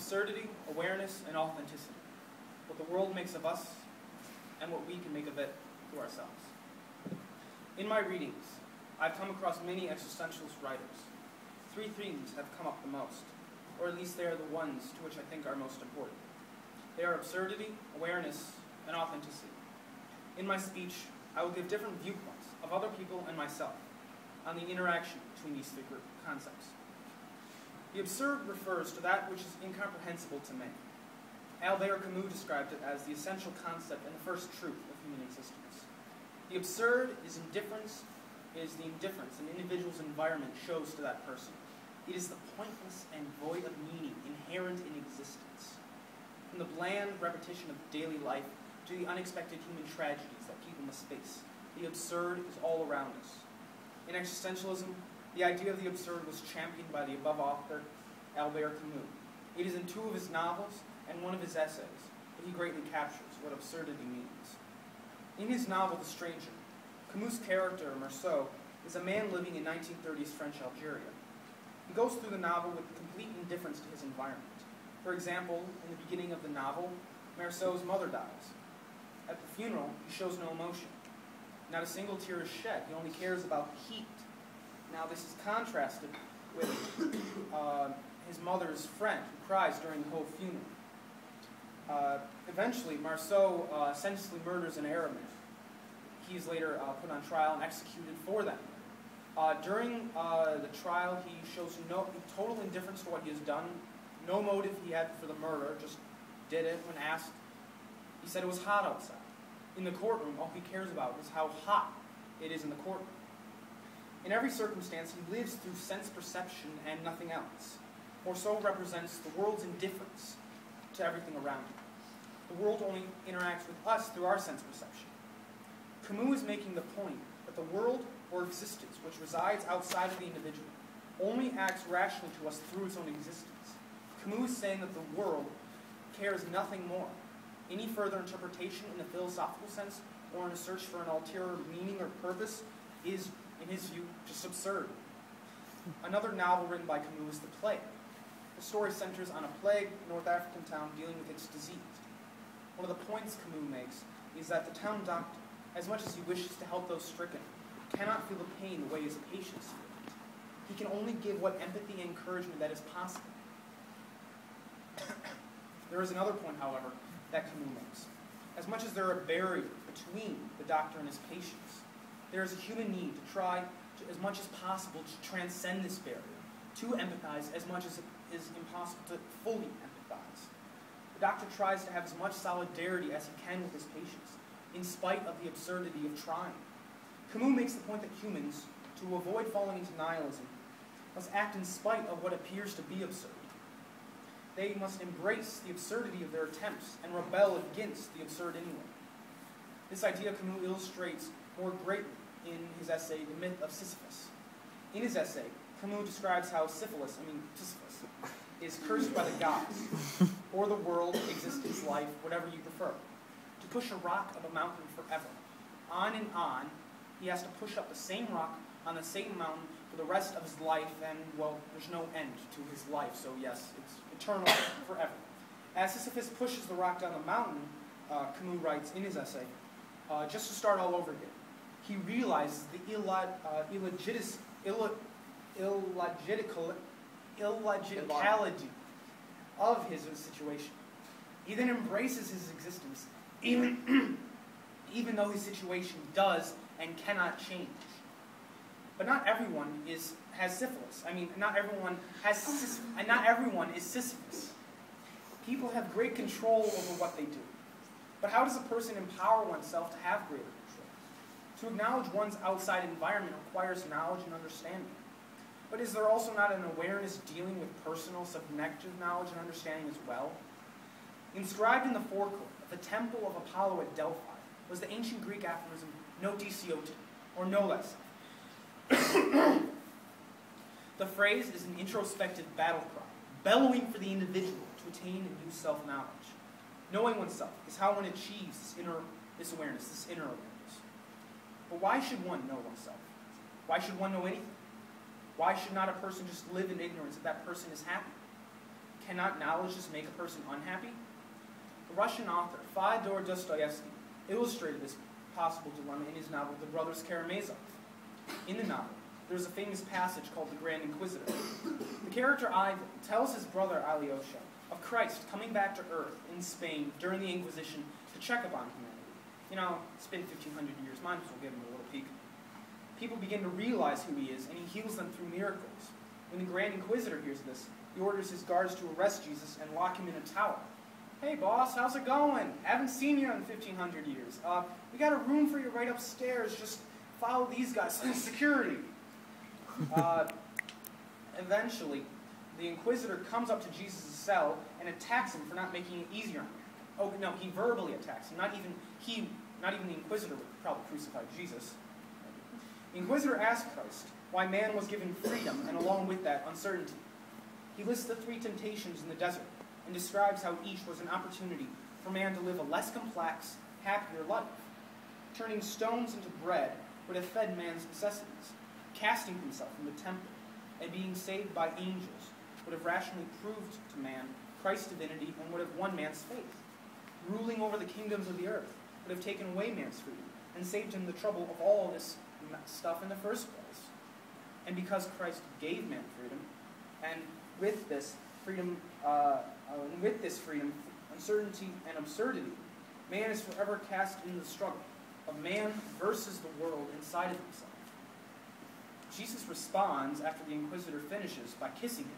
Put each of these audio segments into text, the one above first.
absurdity, awareness, and authenticity. What the world makes of us, and what we can make of it to ourselves. In my readings, I've come across many existentialist writers. Three themes have come up the most, or at least they are the ones to which I think are most important. They are absurdity, awareness, and authenticity. In my speech, I will give different viewpoints of other people and myself on the interaction between these three concepts. The absurd refers to that which is incomprehensible to many. Albert Camus described it as the essential concept and the first truth of human existence. The absurd is the indifference an individual's environment shows to that person. It is the pointless and void of meaning inherent in existence. From the bland repetition of daily life to the unexpected human tragedies that people must face, the absurd is all around us. In existentialism, the idea of the absurd was championed by the above author, Albert Camus. It is in two of his novels and one of his essays that he greatly captures what absurdity means. In his novel, The Stranger, Camus' character, Marceau, is a man living in 1930s French Algeria. He goes through the novel with complete indifference to his environment. For example, in the beginning of the novel, Marceau's mother dies. At the funeral, he shows no emotion. Not a single tear is shed. He only cares about the heat. Now, this is contrasted with his mother's friend, who cries during the whole funeral. Eventually, Marceau senselessly murders an Arab man. He is later put on trial and executed for that murder. During the trial, he shows total indifference to what he has done, no motive he had for the murder, just did it when asked. He said it was hot outside. In the courtroom, all he cares about is how hot it is in the courtroom. In every circumstance, he lives through sense perception and nothing else. Marceau represents the world's indifference to everything around him. The world only interacts with us through our sense perception. Camus is making the point that the world or existence which resides outside of the individual only acts rationally to us through its own existence. Camus is saying that the world cares nothing more. Any further interpretation in a philosophical sense or in a search for an ulterior meaning or purpose is, in his view, just absurd. Another novel written by Camus is The Plague. The story centers on a plague North African town dealing with its disease. One of the points Camus makes is that the town doctor, as much as he wishes to help those stricken, cannot feel the pain the way his patients feel it. He can only give what empathy and encouragement that is possible. There is another point, however, that Camus makes. As much as there are a barrier between the doctor and his patients, there is a human need to try, as much as possible, to transcend this barrier, to empathize as much as it is impossible to fully empathize. The doctor tries to have as much solidarity as he can with his patients, in spite of the absurdity of trying. Camus makes the point that humans, to avoid falling into nihilism, must act in spite of what appears to be absurd. They must embrace the absurdity of their attempts and rebel against the absurd anyway. This idea Camus illustrates more greatly in his essay, The Myth of Sisyphus. In his essay, Camus describes how Sisyphus is cursed by the gods, or the world, existence, life, whatever you prefer, to push a rock up a mountain forever. On and on, he has to push up the same rock on the same mountain for the rest of his life, and, well, there's no end to his life, so yes, it's eternal, forever. As Sisyphus pushes the rock down the mountain, Camus writes in his essay, just to start all over again, he realizes the illogicality of his situation. He then embraces his existence, even though his situation does and cannot change. But not everyone has syphilis. I mean, not everyone is Sisyphus. People have great control over what they do. But how does a person empower oneself to have greater control? To acknowledge one's outside environment requires knowledge and understanding. But is there also not an awareness dealing with personal, subjective knowledge and understanding as well? Inscribed in the forecourt of the temple of Apollo at Delphi was the ancient Greek aphorism, no diciote, or no less. The phrase is an introspective battle cry, bellowing for the individual to attain a new self-knowledge. Knowing oneself is how one achieves this inner awareness. But why should one know oneself? Why should one know anything? Why should not a person just live in ignorance if that person is happy? cannot knowledge just make a person unhappy? The Russian author Fyodor Dostoevsky illustrated this possible dilemma in his novel The Brothers Karamazov. In the novel, there's a famous passage called The Grand Inquisitor. The character Ivan tells his brother Alyosha of Christ coming back to Earth in Spain during the Inquisition to check upon humanity. You know, it's been 1,500 years, might as well give him a little peek. People begin to realize who he is, and he heals them through miracles. When the Grand Inquisitor hears this, he orders his guards to arrest Jesus and lock him in a tower. Hey boss, how's it going? Haven't seen you in 1,500 years. We got a room for you right upstairs, just follow these guys. Security. Eventually, the Inquisitor comes up to Jesus' cell and attacks him for not making it easier on him. Oh no, he verbally attacks him. Not even the Inquisitor would probably crucify Jesus. The Inquisitor asks Christ why man was given freedom and along with that, uncertainty. He lists the 3 temptations in the desert and describes how each was an opportunity for man to live a less complex, happier life. Turning stones into bread would have fed man's necessities. Casting himself from the temple and being saved by angels would have rationally proved to man Christ's divinity and would have won man's faith. Ruling over the kingdoms of the earth would have taken away man's freedom and saved him the trouble of all this stuff in the first place. And because Christ gave man freedom, and with this freedom, uncertainty and absurdity, man is forever cast into the struggle of man versus the world inside of himself. Jesus responds after the Inquisitor finishes by kissing him.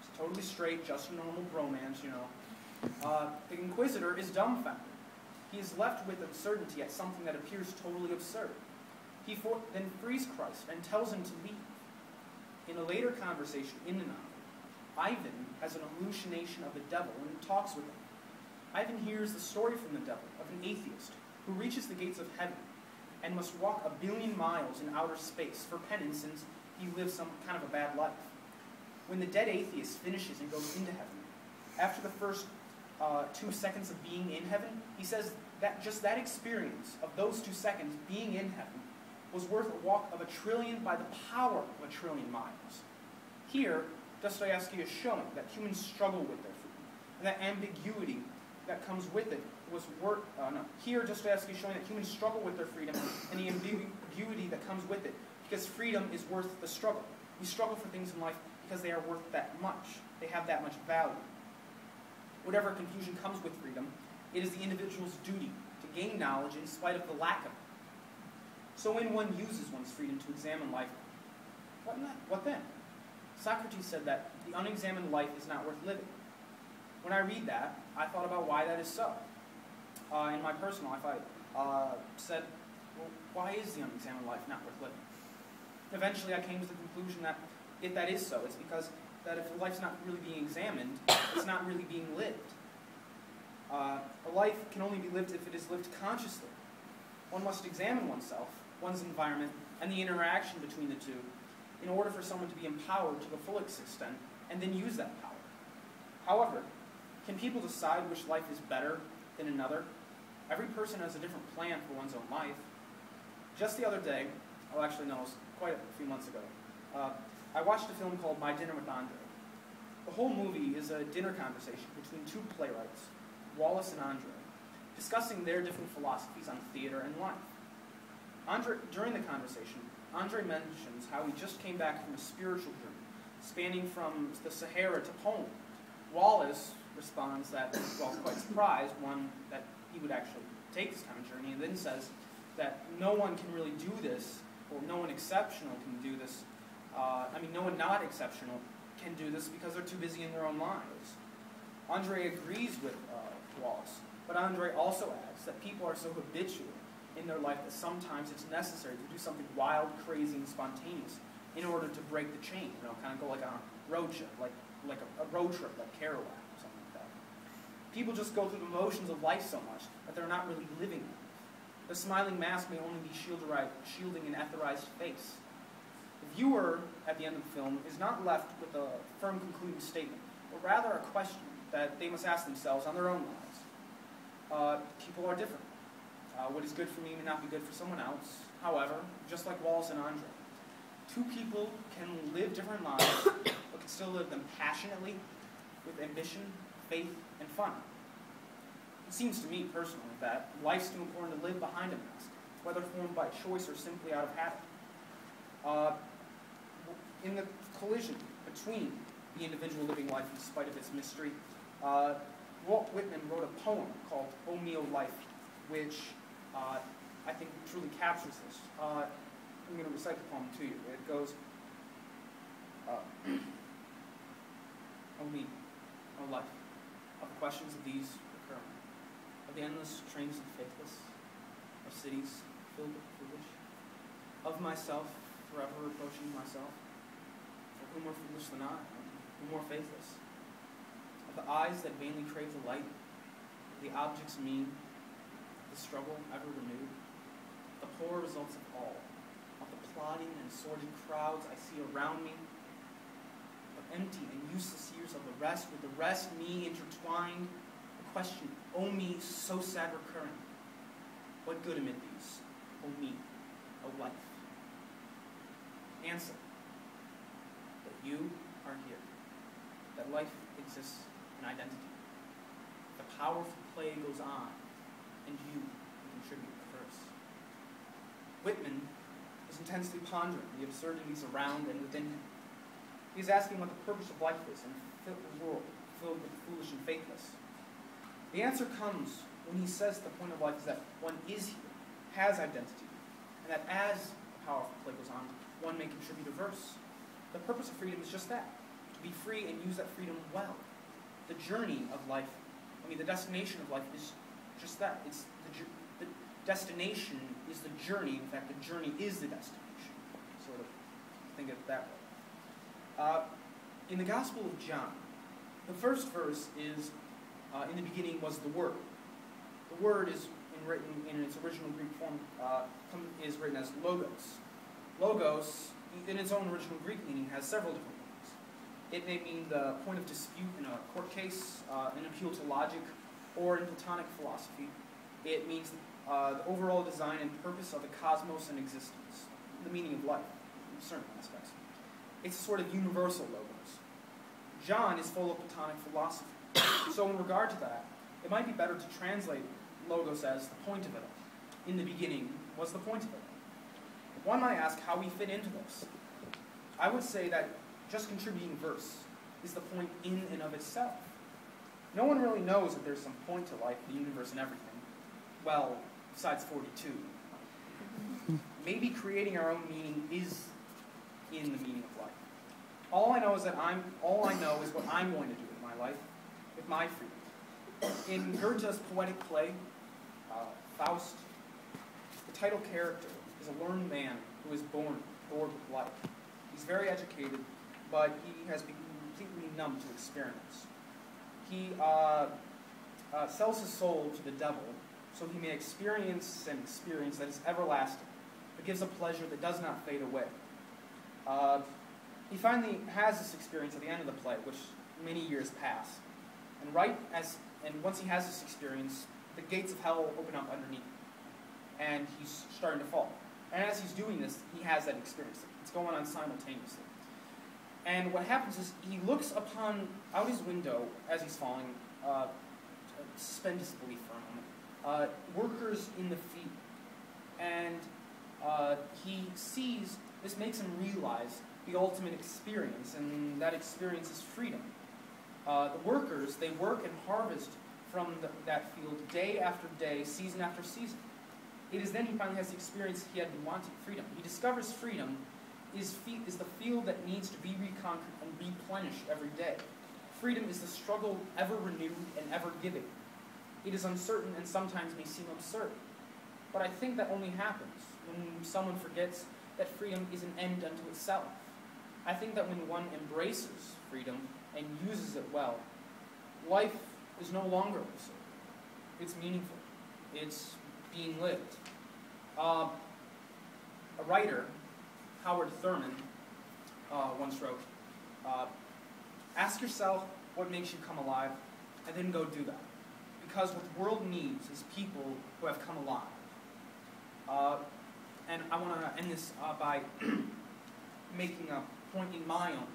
It's totally straight, just a normal bromance, you know. The Inquisitor is dumbfounded. He is left with uncertainty at something that appears totally absurd. He then frees Christ and tells him to leave. In a later conversation in the novel, Ivan has an hallucination of the devil and talks with him. Ivan hears the story from the devil of an atheist who reaches the gates of heaven and must walk 1 billion miles in outer space for penance since he lives some kind of a bad life. When the dead atheist finishes and goes into heaven, after the first 2 seconds of being in heaven, he says that just that experience of those 2 seconds being in heaven was worth a walk of 1 trillion by the power of 1 trillion miles. Here, Dostoevsky is showing that humans struggle with their freedom, and that ambiguity that comes with it was worth. Here, Dostoevsky is showing that humans struggle with their freedom and the ambiguity that comes with it, because freedom is worth the struggle. We struggle for things in life because they are worth that much. They have that much value. Whatever confusion comes with freedom, it is the individual's duty to gain knowledge in spite of the lack of it. So when one uses one's freedom to examine life, what then? Socrates said that the unexamined life is not worth living. When I read that, I thought about why that is so. In my personal life, I said, well, why is the unexamined life not worth living? Eventually, I came to the conclusion that if that is so, it's because that if life's not really being examined, it's not really being lived. A life can only be lived if it is lived consciously. One must examine oneself, one's environment, and the interaction between the two in order for someone to be empowered to the full extent and then use that power. However, can people decide which life is better than another? Every person has a different plan for one's own life. Just the other day, it was quite a few months ago, I watched a film called My Dinner with Andre. The whole movie is a dinner conversation between 2 playwrights, Wallace and Andre, discussing their different philosophies on theater and life. During the conversation, Andre mentions how he just came back from a spiritual journey, spanning from the Sahara to Poland. Wallace responds that, well, quite surprised, one, that he would actually take this kind of journey, and then says that no one can really do this, or no one exceptional can do this. No one not exceptional can do this because they're too busy in their own lives. Andre agrees with Wallace, but Andre also adds that people are so habitual in their life that sometimes it's necessary to do something wild, crazy, and spontaneous in order to break the chain. Kind of go like on a road trip, like a road trip, like Kerouac or something like that. People just go through the motions of life so much that they're not really living life. The smiling mask may only be shielding an etherized face. The viewer, at the end of the film, is not left with a firm concluding statement, but rather a question that they must ask themselves on their own lives. People are different. What is good for me may not be good for someone else. However, just like Wallace and Andre, 2 people can live different lives, but can still live them passionately with ambition, faith, and fun. It seems to me, personally, that life's too important to live behind a mask, whether formed by choice or simply out of habit. In the collision between the individual living life in spite of its mystery, Walt Whitman wrote a poem called O Me, O Life, which I think truly captures this. I'm going to recite the poem to you. It goes, O me, O life, of questions of these recurring, of the endless trains of the faithless, of cities filled with the foolish, of myself forever approaching myself, for who more foolish than I, and who more faithless, of the eyes that vainly crave the light, of the objects mean, the struggle ever renewed, the poor results of all, of the plodding and sordid crowds I see around me, of empty and useless years of the rest, with the rest me intertwined, the question, O me, so sad recurring, what good amid these, O me, O life? Answer, that you are here, that life exists in identity. The powerful play goes on, and you can contribute first. Whitman is intensely pondering the absurdities around and within him. He is asking what the purpose of life is in a world filled with the foolish and faithless. The answer comes when he says the point of life is that one is here, has identity, and that as the powerful play goes on, one may contribute a verse. The purpose of freedom is just that, to be free and use that freedom well. The journey of life, the destination of life is just that. It's the destination is the journey. In fact, the journey is the destination. Sort of think of it that way. In the Gospel of John, the first verse is, in the beginning was the Word. The Word is written in its original Greek form, is written as logos. Logos, in its own original Greek meaning, has several different meanings. It may mean the point of dispute in a court case, an appeal to logic, or in Platonic philosophy. It means the overall design and purpose of the cosmos and existence, the meaning of life, in certain aspects. It's a sort of universal logos. John is full of Platonic philosophy. So in regard to that, it might be better to translate logos as the point of it all. In the beginning was the point of it all. One might ask how we fit into this. I would say that just contributing verse is the point in and of itself. No one really knows that there's some point to life, the universe, and everything. Well, besides 42. Maybe creating our own meaning is in the meaning of life. All I know is what I'm going to do with my life, with my freedom. In Goethe's poetic play, Faust, the title character is a learned man who is bored with life. He's very educated, but he has become completely numb to experience. He sells his soul to the devil so he may experience an experience that is everlasting, but gives a pleasure that does not fade away. He finally has this experience at the end of the play, which many years pass. And once he has this experience, the gates of hell open up underneath him, and he's starting to fall. And as he's doing this, he has that experience. It's going on simultaneously. And what happens is he looks out his window as he's falling, suspend disbelief for a moment, workers in the field. And he sees, this makes him realize the ultimate experience, and that experience is freedom. The workers, they work and harvest from that field day after day, season after season. It is then he finally has the experience he had been wanting, freedom. He discovers freedom is the field that needs to be reconquered and replenished every day. Freedom is the struggle ever renewed and ever giving. It is uncertain and sometimes may seem absurd. But I think that only happens when someone forgets that freedom is an end unto itself. I think that when one embraces freedom and uses it well, life is no longer absurd. It's meaningful. It's being lived. A writer, Howard Thurman, once wrote, ask yourself what makes you come alive, and then go do that. Because what the world needs is people who have come alive. And I want to end this by making a point in my own.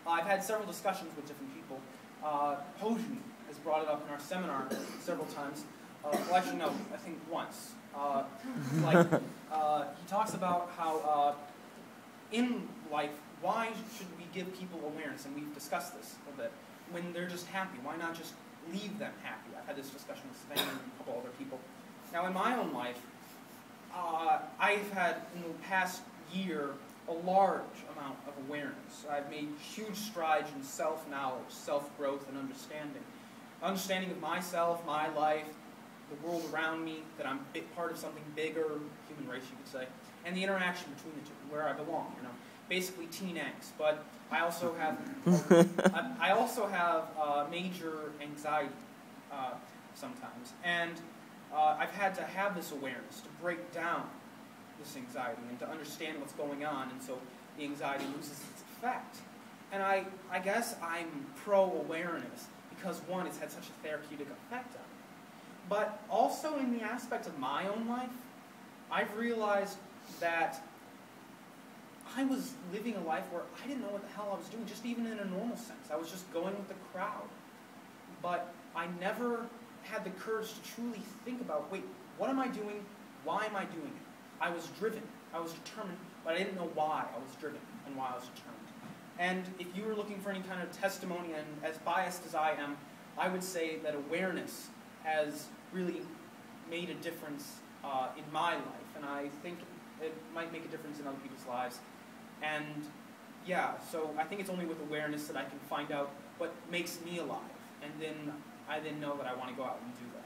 I've had several discussions with different people, Hojun has brought it up in our seminar several times. Well, actually, no, I think once. He talks about how in life, why should we give people awareness? And we've discussed this a bit. When they're just happy, why not just leave them happy? I've had this discussion with Sven and a couple other people. Now, in my own life, I've had, in the past year, a large amount of awareness. I've made huge strides in self-knowledge, self-growth, and understanding. Understanding of myself, my life, the world around me, that I'm part of something bigger, human race, you could say, and the interaction between the two, where I belong. You know, basically teen angst. But I also have major anxiety sometimes, and I've had to have this awareness to break down this anxiety and to understand what's going on, and so the anxiety loses its effect. And I guess I'm pro-awareness because, one, it's had such a therapeutic effect on me. But also in the aspect of my own life, I've realized that I was living a life where I didn't know what the hell I was doing, just even in a normal sense. I was just going with the crowd. But I never had the courage to truly think about, wait, what am I doing? Why am I doing it? I was driven. I was determined, but I didn't know why I was driven and why I was determined. And if you were looking for any kind of testimony, and as biased as I am, I would say that awareness has really made a difference in my life, and I think it might make a difference in other people's lives. And yeah, so I think it's only with awareness that I can find out what makes me alive, and then I know that I want to go out and do that.